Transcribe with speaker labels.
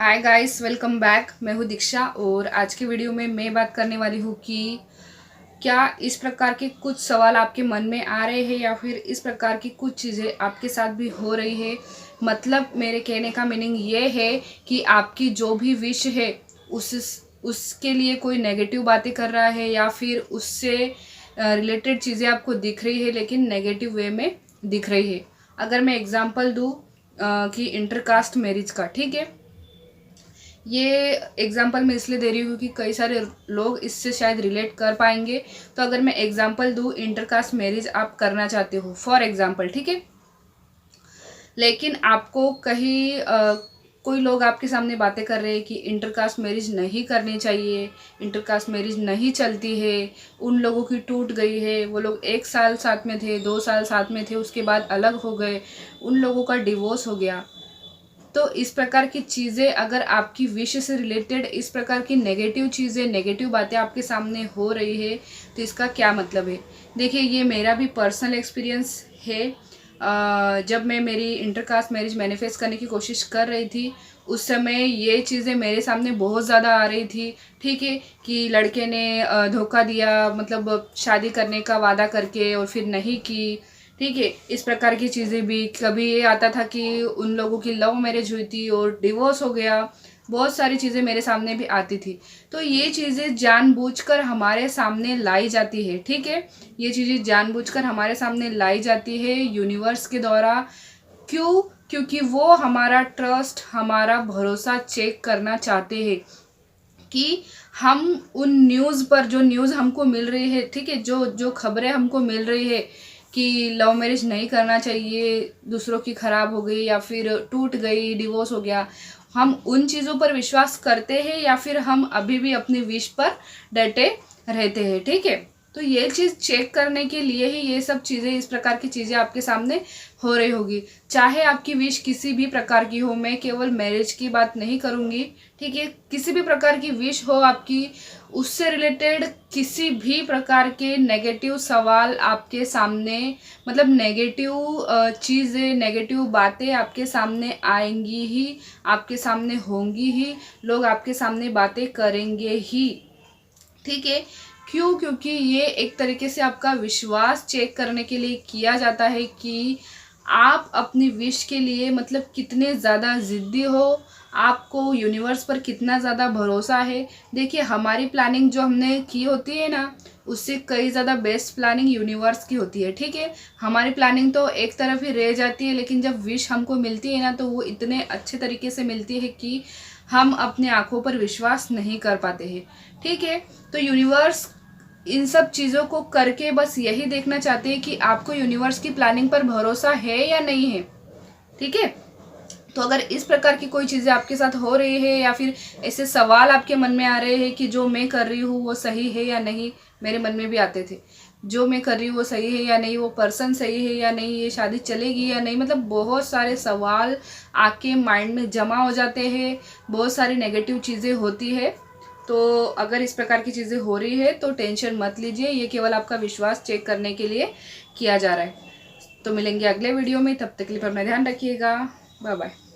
Speaker 1: Hi guys, welcome back. मैं हूँ दीक्षा और आज की वीडियो में मैं बात करने वाली हूँ कि क्या इस प्रकार के कुछ सवाल आपके मन में आ रहे हैं या फिर इस प्रकार की कुछ चीज़ें आपके साथ भी हो रही है। मतलब मेरे कहने का मीनिंग ये है कि आपकी जो भी विश है उस उसके लिए कोई नेगेटिव बातें कर रहा है या फिर उससे रिलेटेड चीज़ें आपको दिख रही है लेकिन नेगेटिव वे में दिख रही है। अगर मैं एग्जांपल दूँ कि इंटरकास्ट मैरिज का, ठीक है। ये एग्जाम्पल मैं इसलिए दे रही हूँ कि कई सारे लोग इससे शायद रिलेट कर पाएंगे। तो अगर मैं एग्जाम्पल दूँ, इंटरकास्ट मैरिज आप करना चाहते हो फॉर एग्जाम्पल, ठीक है। लेकिन आपको कहीं कोई लोग आपके सामने बातें कर रहे हैं कि इंटरकास्ट मैरिज नहीं करनी चाहिए, इंटरकास्ट मैरिज नहीं चलती है, उन लोगों की टूट गई है, वो लोग 1 साल साथ में थे, 2 साल साथ में थे, उसके बाद अलग हो गए, उन लोगों का डिवोर्स हो गया। तो इस प्रकार की चीज़ें अगर आपकी विश से रिलेटेड इस प्रकार की नेगेटिव चीज़ें, नेगेटिव बातें आपके सामने हो रही है तो इसका क्या मतलब है। देखिए, ये मेरा भी पर्सनल एक्सपीरियंस है। जब मैं मेरी इंटरकास्ट मैरिज मैनिफेस्ट करने की कोशिश कर रही थी उस समय ये चीज़ें मेरे सामने बहुत ज़्यादा आ रही थी, ठीक है। कि लड़के ने धोखा दिया, मतलब शादी करने का वादा करके और फिर नहीं की, ठीक है। इस प्रकार की चीज़ें भी कभी ये आता था कि उन लोगों की लव मैरिज हुई थी और डिवोर्स हो गया। बहुत सारी चीज़ें मेरे सामने भी आती थी। तो ये चीज़ें जानबूझकर हमारे सामने लाई जाती है, ठीक है। ये चीज़ें जानबूझकर हमारे सामने लाई जाती है यूनिवर्स के द्वारा। क्यों? क्योंकि वो हमारा ट्रस्ट, हमारा भरोसा चेक करना चाहते हैं कि हम उन न्यूज़ पर, जो न्यूज़ हमको मिल रही है, ठीक है, जो जो खबरें हमको मिल रही है कि लव मैरिज नहीं करना चाहिए, दूसरों की ख़राब हो गई या फिर टूट गई, डिवोर्स हो गया, हम उन चीज़ों पर विश्वास करते हैं या फिर हम अभी भी अपनी विश पर डटे रहते हैं, ठीक है। तो ये चीज़ चेक करने के लिए ही ये सब चीज़ें, इस प्रकार की चीज़ें आपके सामने हो रही होगी। चाहे आपकी विश किसी भी प्रकार की हो, मैं केवल मैरिज की बात नहीं करूँगी, ठीक है। किसी भी प्रकार की विश हो आपकी, उससे रिलेटेड किसी भी प्रकार के नेगेटिव सवाल आपके सामने, मतलब नेगेटिव चीज़ें, नेगेटिव बातें आपके सामने आएंगी ही, आपके सामने होंगी ही, लोग आपके सामने बातें करेंगे ही, ठीक है। क्यों? क्योंकि ये एक तरीके से आपका विश्वास चेक करने के लिए किया जाता है कि आप अपनी विश के लिए मतलब कितने ज़्यादा ज़िद्दी हो, आपको यूनिवर्स पर कितना ज़्यादा भरोसा है। देखिए, हमारी प्लानिंग जो हमने की होती है ना, उससे कई ज़्यादा बेस्ट प्लानिंग यूनिवर्स की होती है, ठीक है। हमारी प्लानिंग तो एक तरफ ही रह जाती है, लेकिन जब विश हमको मिलती है ना तो वो इतने अच्छे तरीके से मिलती है कि हम अपने आँखों पर विश्वास नहीं कर पाते हैं, ठीक है। तो यूनिवर्स इन सब चीज़ों को करके बस यही देखना चाहते हैं कि आपको यूनिवर्स की प्लानिंग पर भरोसा है या नहीं है, ठीक है। तो अगर इस प्रकार की कोई चीज़ें आपके साथ हो रही है या फिर ऐसे सवाल आपके मन में आ रहे हैं कि जो मैं कर रही हूँ वो सही है या नहीं, मेरे मन में भी आते थे, जो मैं कर रही हूँ वो सही है या नहीं, वो पर्सन सही है या नहीं, ये शादी चलेगी या नहीं, मतलब बहुत सारे सवाल आके माइंड में जमा हो जाते हैं, बहुत सारी नेगेटिव चीज़ें होती है। तो अगर इस प्रकार की चीज़ें हो रही है तो टेंशन मत लीजिए, ये केवल आपका विश्वास चेक करने के लिए किया जा रहा है। तो मिलेंगे अगले वीडियो में, तब तक के लिए अपना ध्यान रखिएगा। Bye bye.